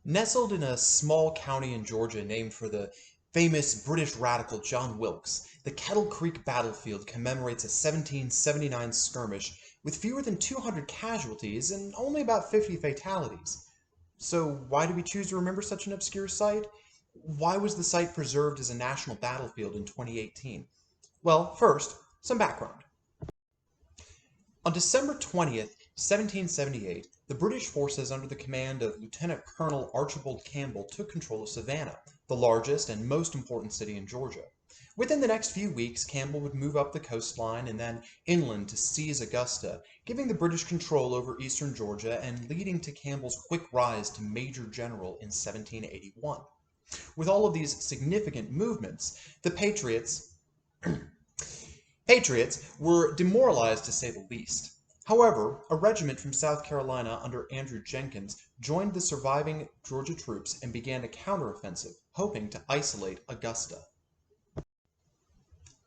Nestled in a small county in Georgia named for the famous British radical John Wilkes, the Kettle Creek Battlefield commemorates a 1779 skirmish with fewer than 200 casualties and only about 50 fatalities. So why do we choose to remember such an obscure site? Why was the site preserved as a national battlefield in 2018? Well, first, some background. On December 20th, 1778, the British forces under the command of Lieutenant Colonel Archibald Campbell took control of Savannah, the largest and most important city in Georgia. Within the next few weeks, Campbell would move up the coastline and then inland to seize Augusta, giving the British control over eastern Georgia and leading to Campbell's quick rise to Major General in 1781. With all of these significant movements, the Patriots were demoralized to say the least. However, a regiment from South Carolina under Andrew Jenkins joined the surviving Georgia troops and began a counteroffensive, hoping to isolate Augusta.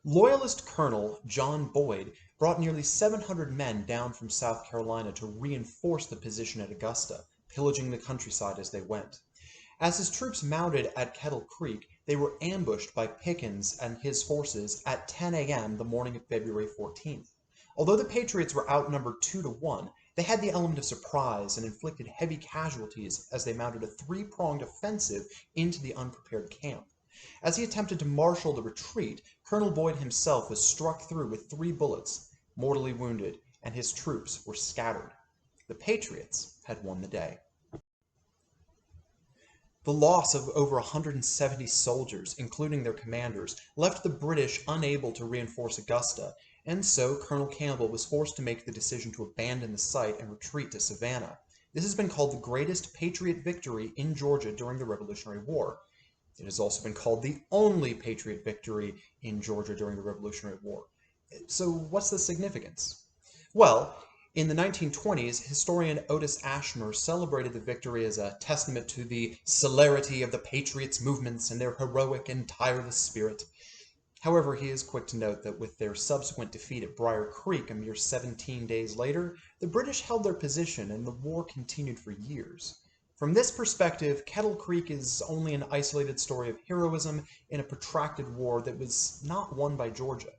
Loyalist Colonel John Boyd brought nearly 700 men down from South Carolina to reinforce the position at Augusta, pillaging the countryside as they went. As his troops mounted at Kettle Creek, they were ambushed by Pickens and his forces at 10 a.m. the morning of February 14th. Although the Patriots were outnumbered 2-1, they had the element of surprise and inflicted heavy casualties as they mounted a three-pronged offensive into the unprepared camp. As he attempted to marshal the retreat, Colonel Boyd himself was struck through with 3 bullets, mortally wounded, and his troops were scattered. The Patriots had won the day. The loss of over 170 soldiers, including their commanders, left the British unable to reinforce Augusta, and so Colonel Campbell was forced to make the decision to abandon the site and retreat to Savannah. This has been called the greatest Patriot victory in Georgia during the Revolutionary War. It has also been called the only Patriot victory in Georgia during the Revolutionary War. So what's the significance? Well, in the 1920s, historian Otis Ashmore celebrated the victory as a testament to the celerity of the Patriots' movements and their heroic and tireless spirit. However, he is quick to note that with their subsequent defeat at Brier Creek a mere 17 days later, the British held their position and the war continued for years. From this perspective, Kettle Creek is only an isolated story of heroism in a protracted war that was not won by Georgia.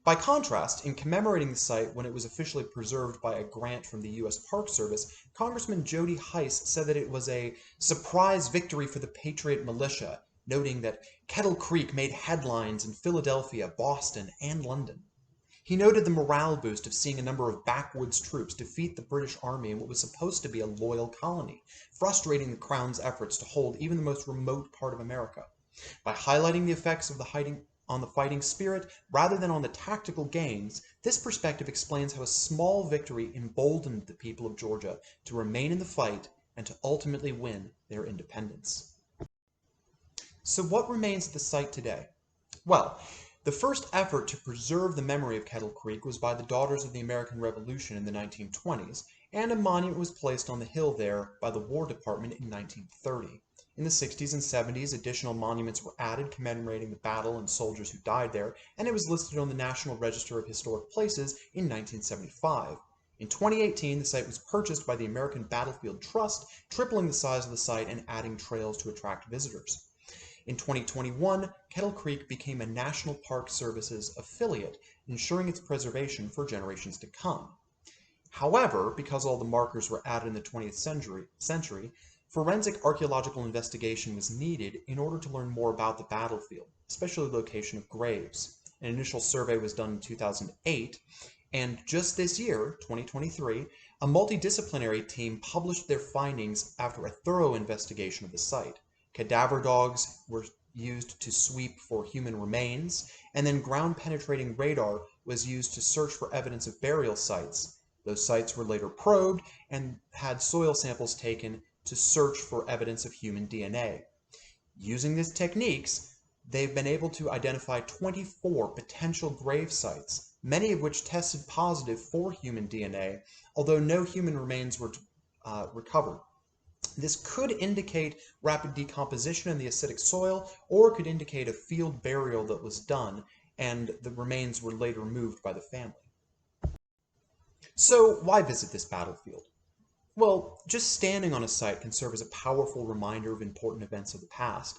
By contrast, in commemorating the site when it was officially preserved by a grant from the U.S. Park Service, Congressman Jody Hice said that it was a surprise victory for the Patriot militia, noting that Kettle Creek made headlines in Philadelphia, Boston, and London. He noted the morale boost of seeing a number of backwoods troops defeat the British Army in what was supposed to be a loyal colony, frustrating the Crown's efforts to hold even the most remote part of America. By highlighting the effects of on the fighting spirit rather than on the tactical gains, this perspective explains how a small victory emboldened the people of Georgia to remain in the fight and to ultimately win their independence. So what remains at the site today? Well, the first effort to preserve the memory of Kettle Creek was by the Daughters of the American Revolution in the 1920s, and a monument was placed on the hill there by the War Department in 1930. In the 60s and 70s, additional monuments were added commemorating the battle and soldiers who died there, and it was listed on the National Register of Historic Places in 1975. In 2018, the site was purchased by the American Battlefield Trust, tripling the size of the site and adding trails to attract visitors. In 2021, Kettle Creek became a National Park Service's affiliate, ensuring its preservation for generations to come. However, because all the markers were added in the 20th century, forensic archaeological investigation was needed in order to learn more about the battlefield, especially the location of graves. An initial survey was done in 2008, and just this year, 2023, a multidisciplinary team published their findings after a thorough investigation of the site. Cadaver dogs were used to sweep for human remains, and then ground-penetrating radar was used to search for evidence of burial sites. Those sites were later probed and had soil samples taken to search for evidence of human DNA. Using these techniques, they've been able to identify 24 potential grave sites, many of which tested positive for human DNA, although no human remains were recovered. This could indicate rapid decomposition in the acidic soil, or it could indicate a field burial that was done, and the remains were later moved by the family. So why visit this battlefield? Well, just standing on a site can serve as a powerful reminder of important events of the past.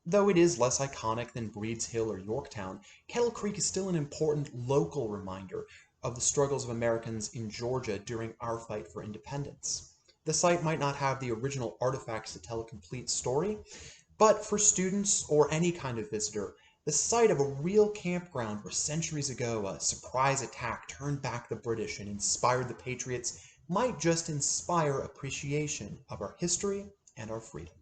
Though it is less iconic than Breed's Hill or Yorktown, Kettle Creek is still an important local reminder of the struggles of Americans in Georgia during our fight for independence. The site might not have the original artifacts to tell a complete story, but for students or any kind of visitor, the site of a real campground where centuries ago a surprise attack turned back the British and inspired the patriots might just inspire appreciation of our history and our freedom.